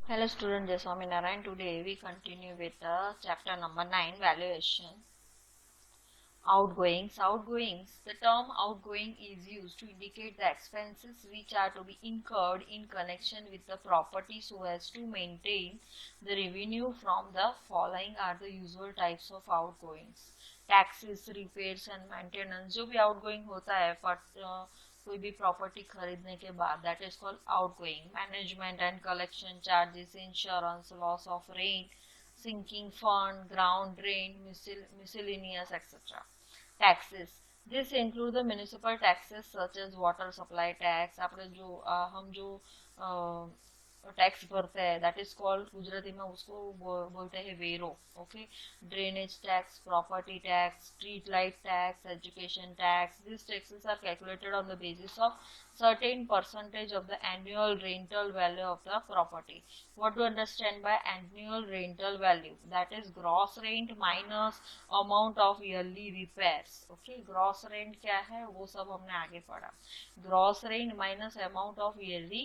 Hello student, Jai Swaminarayan. Today we continue with chapter number 9, valuation. Outgoings. Outgoings. The term outgoing is used to indicate the expenses which are to be incurred in connection with the property so as to maintain the revenue from the following are the usual types of outgoings. Taxes, repairs and maintenance. जो भी outgoing होता है कोई भी property खरीदने के बाद, that is called outgoing. Management and collection charges, insurance, loss of rent, sinking fund, ground rent, miscellaneous, etc. Taxes. This include the municipal taxes such as water supply tax. આપણે जो हम जो टैक्स भरते हैं, that is called Gujarati में उसको बोलते हैं वेरो. Okay. Drainage tax, property tax, street light tax, education tax. These taxes are calculated on the basis of certain percentage of the annual rental value of the property. What to understand by annual rental value? That is gross rent minus amount of yearly repairs. Okay, gross rent क्या है वो सब हमने आगे पढ़ा. Gross rent minus amount of yearly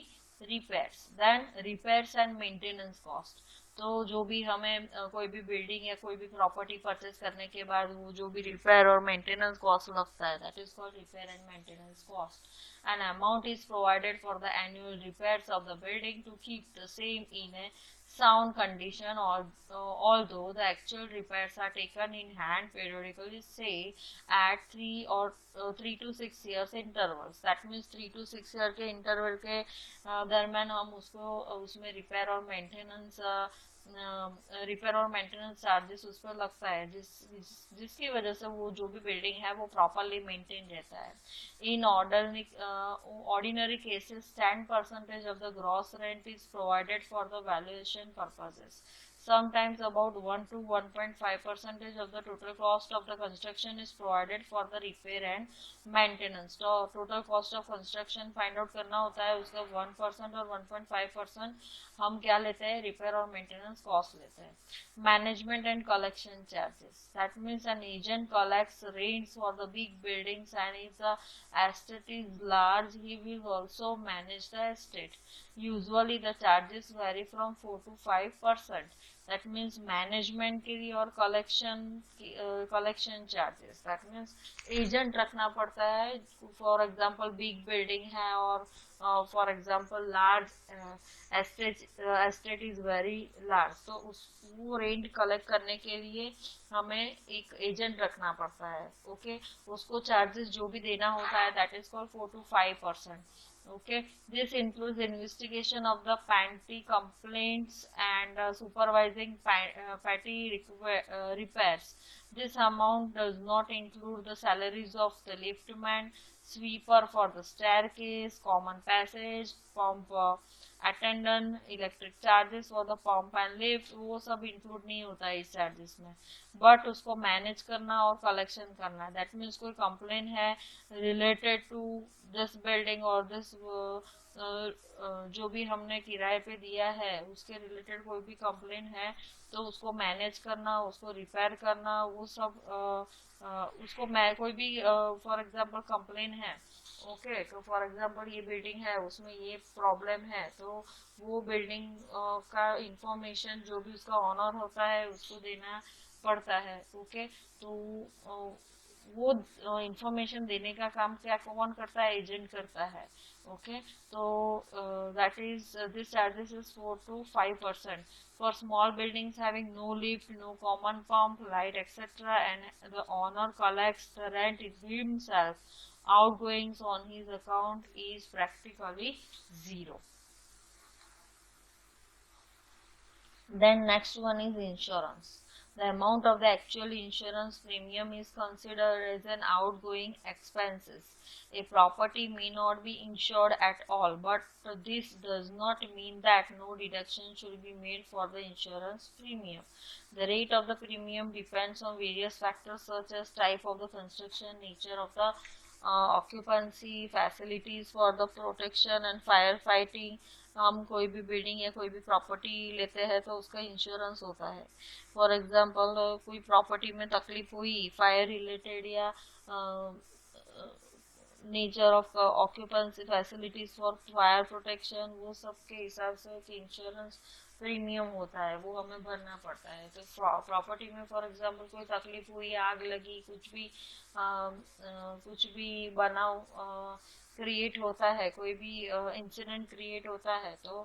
repairs. Then repairs and maintenance cost. तो जो भी हमें कोई भी बिल्डिंग या कोई भी प्रॉपर्टी परचेस करने के बाद वो जो भी रिपेयर और मेंटेनेंस कॉस्ट लगता है, that is called repair and maintenance cost. An amount is provided for the annual repairs of the building to keep the same in a sound condition, or although the actual repairs are taken in hand periodically, say at 3 to 6 years intervals. That means 3 to 6 year के interval के दरम्यान हम उसको उसमें repair और maintenance charges उस पर लगता है, जिसकी वजह से वो जो भी बिल्डिंग है वो प्रॉपरली मेंटेन रहता है. In ordinary cases, 10% of the gross rent is provided for the valuation purposes. Sometimes about 1 to 1.5% of the total cost of the construction is provided for the repair and maintenance. तो total cost of construction find out करना होता है, उसका 1% और 1.5% हम क्या लेते हैं, रिपेयर और मेंटेनेंस कॉस्ट लेते हैं. Management and collection charges. That means an agent collects rents for the big buildings, and if the estate is large, he will also manage the estate. Usually the charges vary from 4 to 5%. That means management के लिए और collection charges, that means agent रखना पड़ता है. For example big building है और for example large estate is very large, तो उस वो रेंट कलेक्ट करने के लिए हमें एक एजेंट रखना पड़ता है. ओके. उसको चार्जेस जो भी देना होता है, that is called 4 to 5%. Okay, this includes investigation of the petty complaints and supervising petty repairs. This amount does not include the salaries of the liftman, sweeper for the staircase, common passage, pump attendant, electric charges for the pump and lift. वो सब include नहीं होता है इस charges में, but उसको manage करना और collection करना. That means कोई complaint है related to दिस बिल्डिंग और दिस जो भी हमने किराए पे दिया है उसके रिलेटेड कोई भी कंप्लेन है, तो उसको मैनेज करना, उसको रिपेयर करना, वो सब उसको कोई भी फॉर एग्जांपल कंप्लेन है. ओके. तो फॉर एग्जांपल ये बिल्डिंग है, उसमें ये प्रॉब्लम है, तो वो बिल्डिंग का इंफॉर्मेशन जो भी उसका ऑनर होता है उसको देना पड़ता है. ओके. तो वो इंफॉर्मेशन देने का काम क्या कौन करता है, एजेंट करता है. ओके. तो that is this charges is 4 to 5%. For small buildings having no lift, no common pump, light, etc., and the owner collects the rent himself, outgoings on his account is practically zero. Then next one is insurance. The amount of the actual insurance premium is considered as an outgoing expenses. A property may not be insured at all, but this does not mean that no deduction should be made for the insurance premium. The rate of the premium depends on various factors such as type of the construction, nature of the occupancy, facilities for the protection and firefighting. हम कोई भी building या कोई भी property लेते हैं तो उसका इंश्योरेंस होता है. फॉर एग्जांपल कोई प्रॉपर्टी में तकलीफ हुई फायर रिलेटेड या nature of occupancy facilities for fire protection, वो सब के हिसाब से एक इंश्योरेंस प्रीमियम होता है, वो हमें भरना पड़ता है। तो प्रॉपर्टी में फॉर एग्जांपल कोई तकलीफ हुई, आग लगी, कुछ भी बनाव क्रिएट होता है, कोई भी इंसिडेंट क्रिएट होता है, तो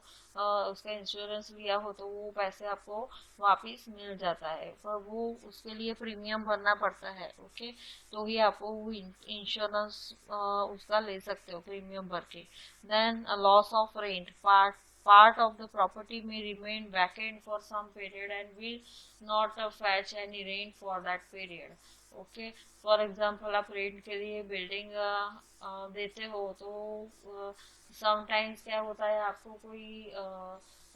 उसका इंश्योरेंस लिया हो तो वो पैसे आपको वापस मिल जाता है, पर वो उसके लिए प्रीमियम भरना पड़ता है। ओके, तो ही आपको वो इंश्योरेंस उसका ले सकते हो प्रीमियम भर के। Then loss of rent, part of the property may remain vacant for some period and will not fetch any rent for that period. Okay, for example आप रेंट के लिए बिल्डिंग देते हो, तो समटाइम्स क्या होता है, आपको कोई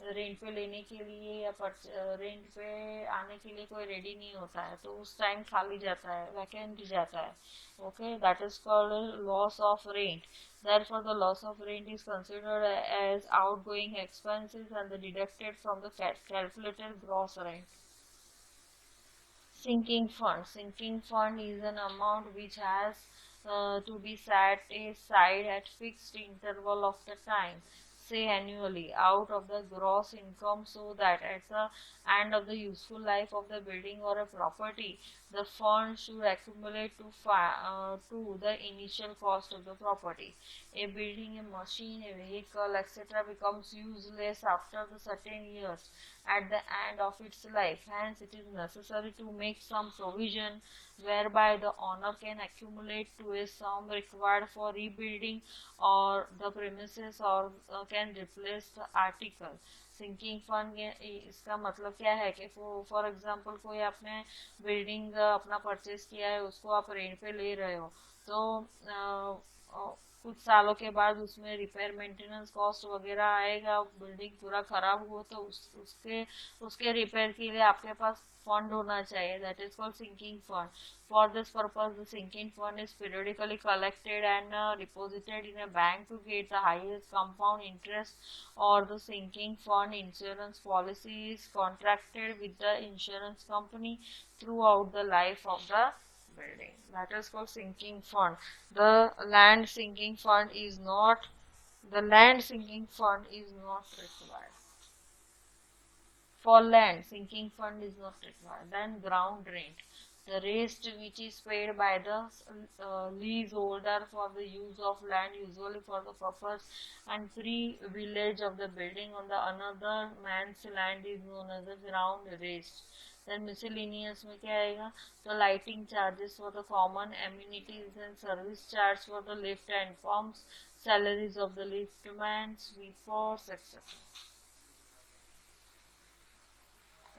रेंट पे लेने के लिए या रेंट पे आने के लिए कोई रेडी नहीं होता है, तो उस टाइम खाली जाता है, वैकेंट जाता है। Okay, that is called loss of rent. Therefore, the loss of rent is considered as outgoing expenses and deducted from the calculated gross rent. Sinking fund. Sinking fund is an amount which has to be set aside at fixed interval of the time, say annually, out of the gross income, so that at the end of the useful life of the building or a property, the fund should accumulate to the initial cost of the property. A building, a machine, a vehicle, etc. becomes useless after the certain years at the end of its life. Hence, it is necessary to make some provision whereby the owner can accumulate to a sum required for rebuilding or the premises, or can replace the article. Sinking fund, इसका मतलब क्या है कि for example कोई आपने building अपना purchase किया है, उसको आप रेंट पे ले रहे हो, तो कुछ सालों के बाद उसमें रिपेयर मेंटेनेंस कॉस्ट वगैरह आएगा, बिल्डिंग पूरा खराब हो तो उसके रिपेयर के लिए आपके पास फंड होना चाहिए, that is called sinking fund. For this purpose the sinking fund is periodically collected and deposited in a bank to get the highest compound interest, or the sinking fund insurance policy is contracted with the insurance company throughout the life of the building. That is called sinking fund. The land sinking fund is not the land sinking fund is not required. For land, sinking fund is not required. Then ground rent, the rest which is paid by the leaseholder for the use of land, usually for the purpose and privilege of the building on the another man's land, is known as the ground rent. Then miscellaneous में क्या आएगा, the lighting charges for the common amenities and service charge for the lift and pumps, salaries of the liftmen, sweepers, etc.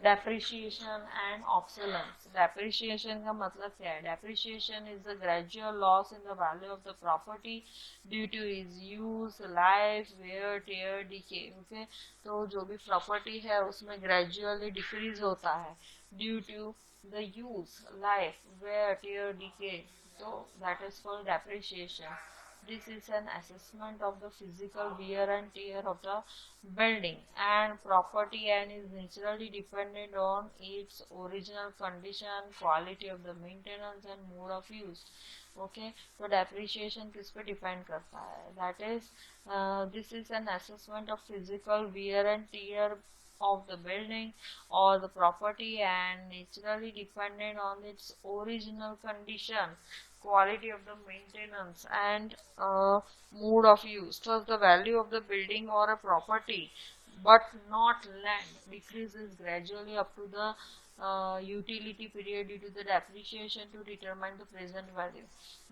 Depreciation and obsolescence. Depreciation का मतलब क्या है? Depreciation is the gradual loss in the value of the property due to is use, life, wear, tear, decay. Okay, तो जो भी property है उसमें gradually decrease होता है due to the use, life, wear, tear, decay, so that is called depreciation. This is an assessment of the physical wear and tear of the building and property and is naturally dependent on its original condition, quality of the maintenance and mode of use. Okay, तो depreciation किस पे depend करता है? That is, this is an assessment of physical wear and tear of the building or the property and naturally dependent on its original condition, quality of the maintenance and mode of use. Thus, the value of the building or a property, but not land, decreases gradually up to the utility period due to the depreciation to determine the present value.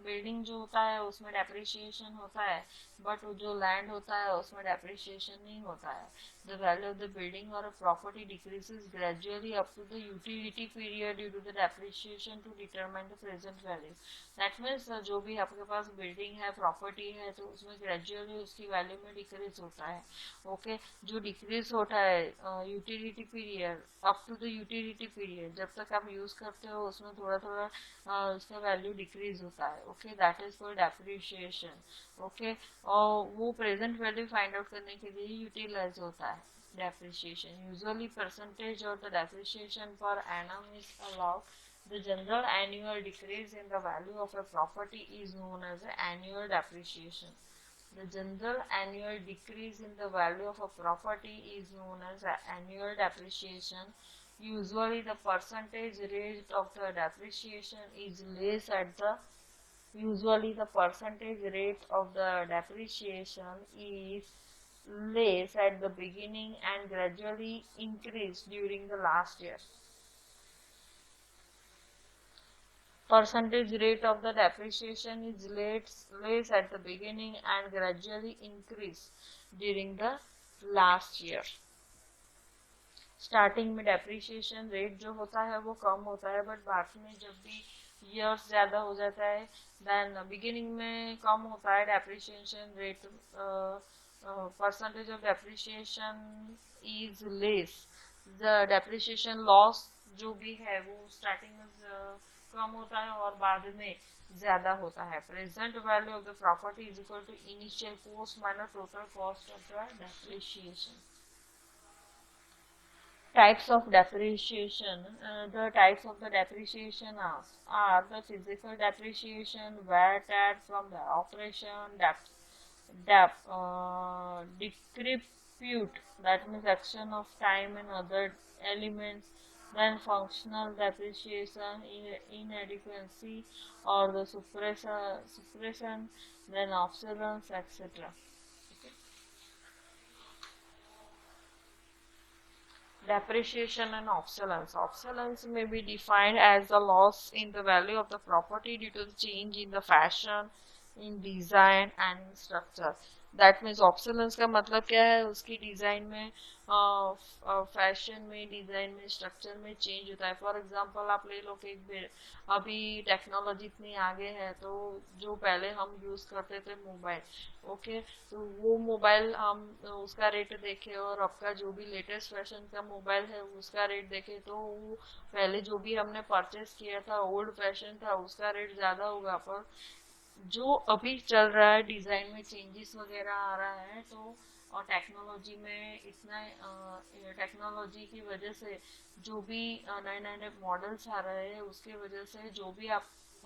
Building जो होता है उसमें depreciation होता है, but जो land होता है उसमें डेप्रिसिएशन नहीं होता है। The value of the building or a property decreases gradually up to the utility period due to the depreciation to determine the present value. That means जो भी आपके पास बिल्डिंग है, प्रॉपर्टी है, तो उसमें ग्रेजुअली उसकी वैल्यू में डिक्रीज होता है। ओके, जो डिक्रीज होता है utility period, up to the utility period, जब तक आप यूज करते हो उसमें थोड़ा थोड़ा उसका वैल्यू डिक्रीज होता है। Okay, that is called depreciation. Okay, और वो प्रेजेंट वैल्यू फाइंड आउट करने के लिए यूटिलाइज होता है depreciation. Usually percentage of the depreciation per annum is allowed. The general annual decrease in the value of a property is known as annual depreciation. The general annual decrease in the value of a property is known as annual depreciation. Usually the percentage rate of the depreciation is less at the Usually the percentage rate of the depreciation is less at the beginning and gradually increase during the last year. Percentage rate of the depreciation is less at the beginning and gradually increase during the last year. Starting में depreciation rate जो होता है वो कम होता है, but बाद में जब भी ईयर्स ज़्यादा हो जाता है देन बिगिनिंग में कम होता है depreciation rate. Percentage of depreciation is less. The depreciation loss जो भी है वो स्टार्टिंग में कम होता है और बाद में ज़्यादा होता है. Present value of the property is equal to initial cost minus total cost of the depreciation. Types of depreciation. The types of the depreciation are the physical depreciation, VAT from the operation, decrepit, that means action of time and other elements, then functional depreciation, inadequacy or the suppression, then obsolescence, etc. Depreciation and obsolescence. Obsolescence may be defined as the loss in the value of the property due to the change in the fashion, in design and in structure. That means obsolescence का मतलब क्या है, उसकी design में, fashion में, design में, structure में change होता है. फॉर एग्जांपल आप ले लो कि अभी टेक्नोलॉजी इतनी आगे है तो जो पहले हम यूज़ करते थे मोबाइल, ओके, तो वो मोबाइल हम उसका रेट देखे और आपका जो भी लेटेस्ट फैशन का मोबाइल है उसका रेट देखे तो वो पहले जो भी हमने परचेस किया था ओल्ड फैशन था उसका रेट ज़्यादा होगा. पर जो अभी चल रहा है डिज़ाइन में चेंजेस वगैरह आ रहा है तो और टेक्नोलॉजी में इतना टेक्नोलॉजी की वजह से जो भी नए नए मॉडल्स आ रहे हैं उसके वजह से जो भी आप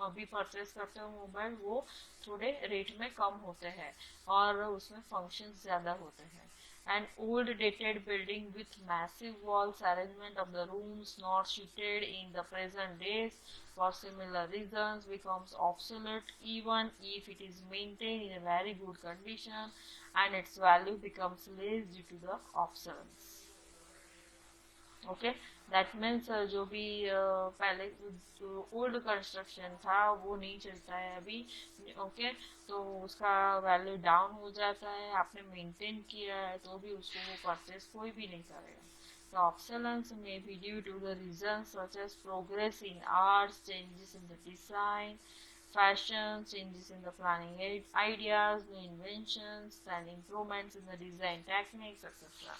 अभी परचेस करते हो मोबाइल वो थोड़े रेट में कम होते हैं और उसमें फंक्शंस ज़्यादा होते हैं. An old dated building with massive walls arrangement of the rooms not suited in the present days for similar reasons becomes obsolete even if it is maintained in a very good condition and its value becomes less due to the obsolescence. Okay, that means जो भी पहले old construction था वो नहीं चलता है अभी, okay, तो उसका वैल्यू डाउन हो जाता है. आपने मेंटेन किया है तो भी उसको वो परचेस कोई भी नहीं करेगा. The obsolescence may be due to the reasons such as progress in arts, changes in the design, fashion, changes in the planning ideas, new inventions, and improvements in the design techniques, etc.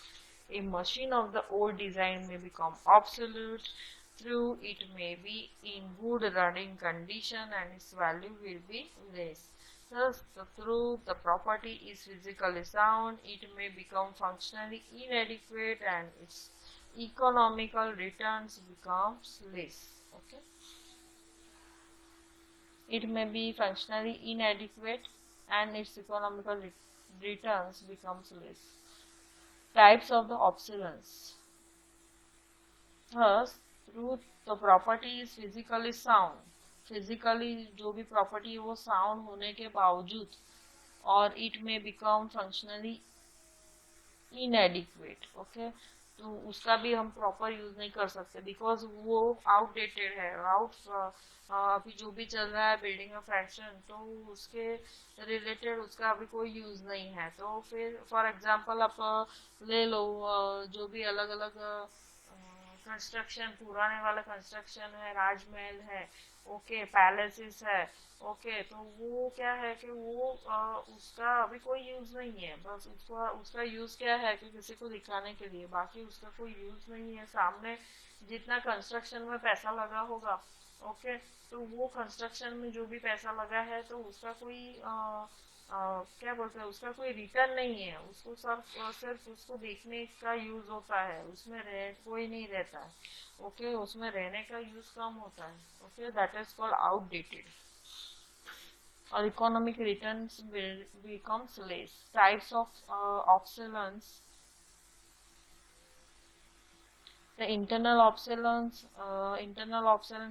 A machine of the old design may become obsolete, through it may be in good running condition and its value will be less. Thus, through the property is physically sound, it may become functionally inadequate and its economical returns becomes less. Okay. It may be functionally inadequate and its economical returns becomes less. Types of the obsolescence. Thus, through the property is physically sound. Physically जो भी property है वो sound होने के बावजूद और it may become functionally inadequate. Okay, तो उसका भी हम प्रॉपर यूज नहीं कर सकते बिकॉज वो आउटडेटेड है. अभी जो भी चल रहा है बिल्डिंग ऑफ फैशन तो उसके रिलेटेड उसका अभी कोई यूज नहीं है. तो फिर फॉर एग्जांपल आप ले लो जो भी अलग अलग कंस्ट्रक्शन, पुराने वाला कंस्ट्रक्शन है, राजमहल है, ओके, पैलेसेस है, ओके, तो वो क्या है कि वो उसका अभी कोई यूज नहीं है. बस उसका यूज क्या है कि किसी को दिखाने के लिए, बाकी उसका कोई यूज नहीं है. सामने जितना कंस्ट्रक्शन में पैसा लगा होगा, ओके, तो वो कंस्ट्रक्शन में जो भी पैसा लगा है तो उसका कोई क्या बोलते हैं, उसका कोई रिटर्न नहीं है, उसको सिर्फ उसको देखने का यूज होता है, उसमें कोई नहीं रहता है, ओके, उसमें रहने का यूज कम होता है, okay, that is called outdated, और economic returns becomes less. Types of obsolescence. The internal obsolescence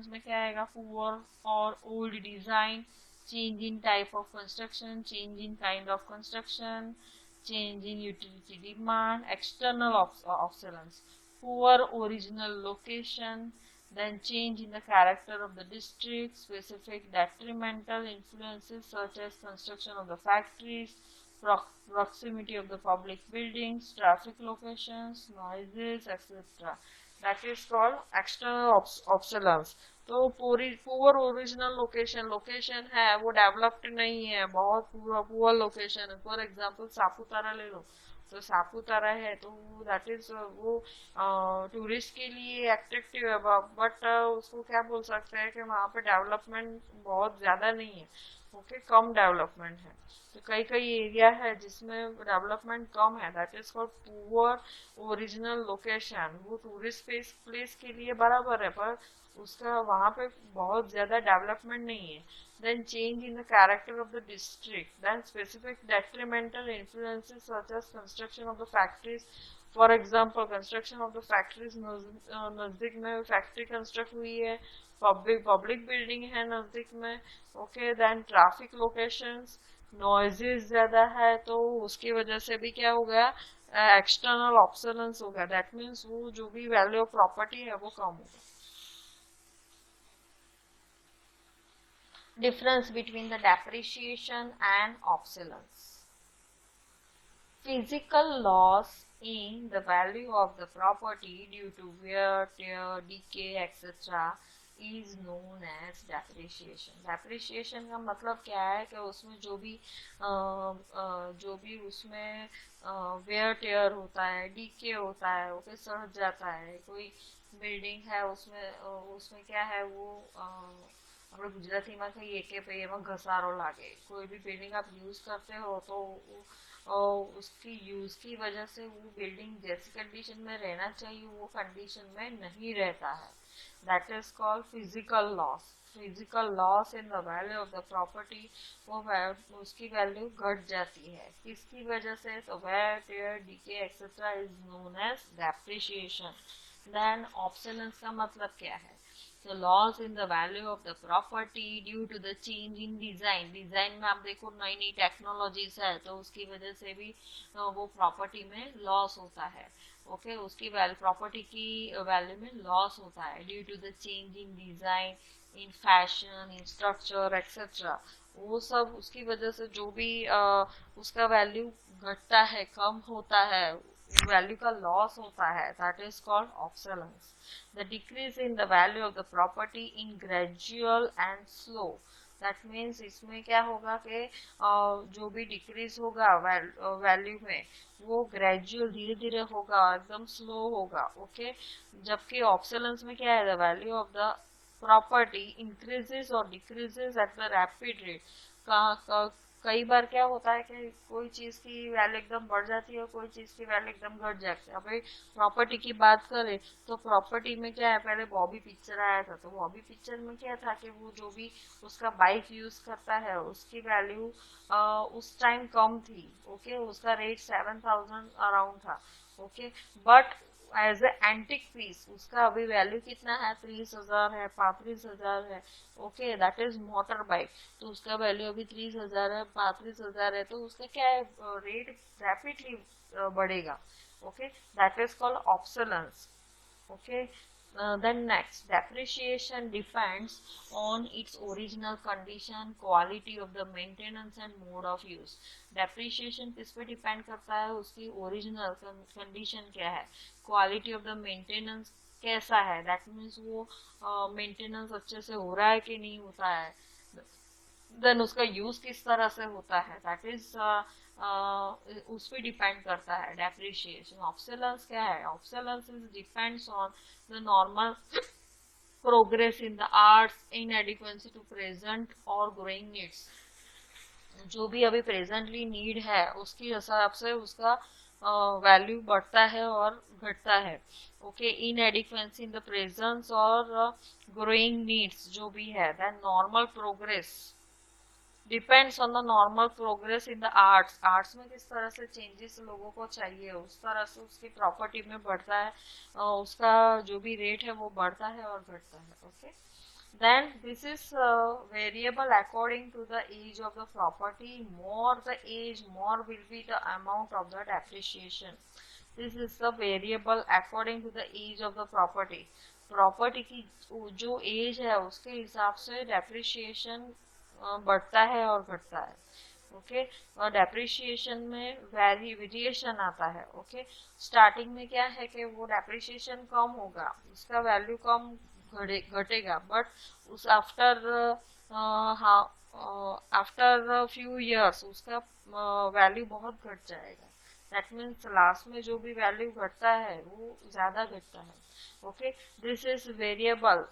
में क्या आएगा, poor or old design, change in type of construction, change in kind of construction, change in utility demand. External obsolescence, poor original location, then change in the character of the district, specific detrimental influences such as construction of the factories, proximity of the public buildings, traffic locations, noises, etc. That is called external obsolescence. तो पूरी poor original location है, वो developed नहीं है, बहुत poor location है, for example Saputara ले लो, तो सापुतारा है तो दैट इज वो टूरिस्ट के लिए अट्रैक्टिव है, बट उसको क्या बोल सकते हैं कि वहाँ पे डेवलपमेंट बहुत ज्यादा नहीं है, ओके, कम डेवलपमेंट है, तो कई कई एरिया है जिसमें डेवलपमेंट कम है, that is called poor original location, वो टूरिस्ट प्लेस के लिए बराबर है, पर उसका वहाँ पे बहुत ज्यादा डेवलपमेंट नहीं है. Then change in the character of the district. Then specific detrimental influences such as construction of the factories. For example, construction of the factories नजदीक में फैक्ट्री कंस्ट्रक्ट हुई है, पब्लिक बिल्डिंग है नजदीक में, okay, then traffic locations, noises ज्यादा है, तो उसकी वजह से भी क्या हो गया, एक्सटर्नल ऑब्सोलेंस हो गया, दैट मीन्स वो जो भी वैल्यू ऑफ प्रॉपर्टी है वो कम होगा. Difference between the depreciation and obsolescence. Physical loss in the value of the property due to wear, tear, decay, etc. is known as depreciation. Depreciation का मतलब क्या है कि उसमें जो भी उसमें wear tear होता है, decay होता है, वो सड़ जाता है, कोई बिल्डिंग है उसमें क्या है वो આપણે ગુજરાતીમાં કહીએ કે ભાઈ એમાં ઘસારો લાગે, कोई भी बिल्डिंग आप यूज करते हो तो उसकी यूज की वजह से वो बिल्डिंग जैसी कंडीशन में रहना चाहिए वो कंडीशन में नहीं रहता है, that is called physical loss. Physical loss in the value of the property, वो उसकी वैल्यू घट जाती है, किसकी वजह से, तो wear tear decay etcetera is known as depreciation. Then obsolescence का मतलब क्या है, the loss in the value of the property due to the change in design में आप देखो नई नई टेक्नोलॉजीज है तो उसकी वजह से भी वो प्रॉपर्टी में लॉस होता है, ओके, उसकी प्रॉपर्टी की वैल्यू में लॉस होता है due to the change in design, in fashion, in structure etcetera, वो सब उसकी वजह से जो भी उसका वैल्यू घटता है, कम होता है, वैल्यू का लॉस होता है, that is called obsolescence. The decrease in the value of the property in gradual and slow. That means इसमें क्या होगा कि जो भी डिक्रीज होगा वैल्यू में वो ग्रेजुअल धीरे धीरे होगा, एकदम स्लो होगा, ओके, जबकि ऑब्सोलेंस में क्या है, the value of the property increases or decreases at the rapid rate. कई बार क्या होता है कि कोई चीज की वैल्यू एकदम बढ़ जाती है, कोई चीज की वैल्यू एकदम घट जाती है. अभी प्रॉपर्टी की बात करें तो प्रॉपर्टी में क्या है, पहले बॉबी पिक्चर आया था, तो बॉबी पिक्चर में क्या था कि वो जो भी उसका बाइक यूज करता है उसकी वैल्यू उस टाइम कम थी, ओके, उसका रेट 7,000 अराउंड था, okay, but as a antique piece उसका अभी वैल्यू कितना है, 30,000 है, 35,000 है, okay, that is motor bike, तो उसका वैल्यू अभी 30,000 है, 35,000 है, तो उसका क्या है, रेट रैपिडली बढ़ेगा, okay, that is called obsolescence, okay. Then next, depreciation depends on its original condition, quality of the maintenance and mode of use. Depreciation किस पे डिपेंड करता है, उसकी ओरिजिनल कंडीशन क्या है, क्वालिटी ऑफ द मेंटेनेंस कैसा है, दैट मीन्स वो मेंटेनेंस अच्छे से हो रहा है कि नहीं होता है, देन उसका यूज किस तरह से होता है, दैट इज उस पर डिपेंड करता है डेप्रिशिएशन. ऑब्सोलेंस क्या है, obsolescence is depends on the normal progress in the arts inadequacy to present or growing needs. जो भी अभी प्रेजेंटली नीड है उसके हिसाब से उसका वैल्यू बढ़ता है और घटता है। Okay, inadequacy in the presence और ग्रोइंग नीड्स जो भी है, then normal progress depends on the normal progress in the arts. Arts में किस तरह से चेंजेस लोगों को चाहिए उस तरह से उसकी प्रॉपर्टी में बढ़ता है, उसका जो भी रेट है वो बढ़ता है और घटता है। Okay, then this is variable according to the age of the property. More the age, more will be the amount of the depreciation. This is the variable according to the age of the property. Property की जो as है उसके हिसाब से depreciation बढ़ता है और घटता है। ओके, और डेप्रिसिएशन में वेरिएशन आता है। ओके, स्टार्टिंग में क्या है कि वो डेप्रिसिएशन कम होगा, उसका वैल्यू कम घटेगा, बट उस आफ्टर आफ्टर फ्यू इयर्स उसका वैल्यू बहुत घट जाएगा। दैट मीन्स लास्ट में जो भी वैल्यू घटता है वो ज्यादा घटता है। ओके, दिस इज वेरिएबल,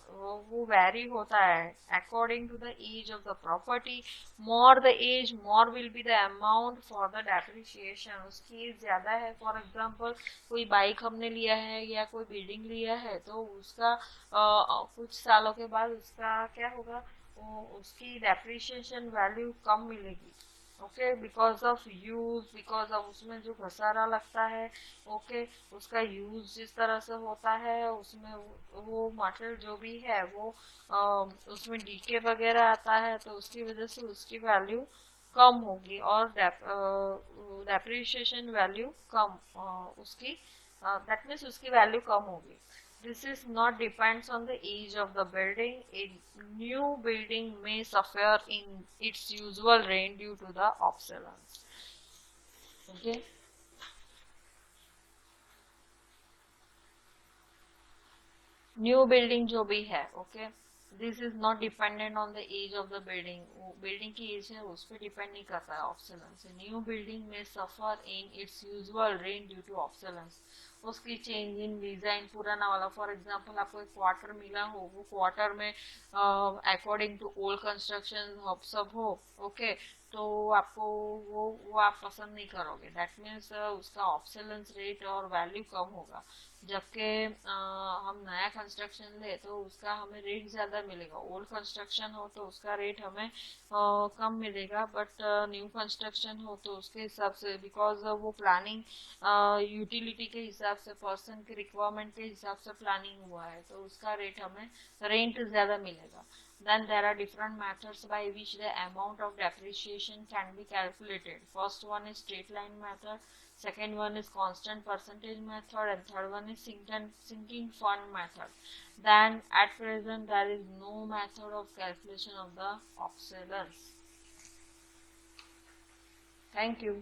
वो वेरी होता है according to the age of the property. More the age more will be the amount for the depreciation. उसकी एज ज्यादा है, फॉर एग्जांपल कोई बाइक हमने लिया है या कोई बिल्डिंग लिया है तो उसका कुछ सालों के बाद उसका क्या होगा, उसकी डेप्रिसिएशन वैल्यू कम मिलेगी। Okay, because of use, because of उसमें जो घसारा लगता है। ओके, उसका यूज जिस तरह से होता है उसमें वो मटेरियल जो भी है वो उसमें डीके वगैरह आता है तो उसकी वजह से उसकी वैल्यू कम होगी और डेप्रिसिएशन वैल्यू कम उसकी दैट मीन्स उसकी वैल्यू कम होगी। This is not depends on the age of the building. A new building may suffer in its usual range due to the obsolescence. Okay. New building जो भी है, okay, this is not dependent on the age of the building. वो building की age है उस पर depend नहीं करता है ऑब्सोलेंस। न्यू बिल्डिंग में suffer in its usual range due to obsolescence. उसकी चेंज इन डिजाइन पुराना वाला, फॉर एग्जांपल आपको एक क्वार्टर मिला हो, वो क्वार्टर में अकॉर्डिंग टू ओल्ड कंस्ट्रक्शन सब हो, ओके, तो आपको वो आप पसंद नहीं करोगे। दैट मीन्स उसका ऑब्सोलेंस रेट और वैल्यू कम होगा। जबकि हम नया कंस्ट्रक्शन ले तो उसका हमें रेट ज़्यादा मिलेगा। ओल्ड कंस्ट्रक्शन हो तो उसका रेट हमें कम मिलेगा, बट न्यू कंस्ट्रक्शन हो तो उसके हिसाब से, बिकॉज वो प्लानिंग यूटिलिटी के हिसाब से, पर्सन के रिक्वायरमेंट के हिसाब से प्लानिंग हुआ है तो उसका रेट हमें रेंट ज़्यादा मिलेगा। Then there are different methods by which the amount of depreciation can be calculated. First one is straight line method, second one is constant percentage method, and third one is sinking fund method. Then at present there is no method of calculation of the obsolescence. Thank you.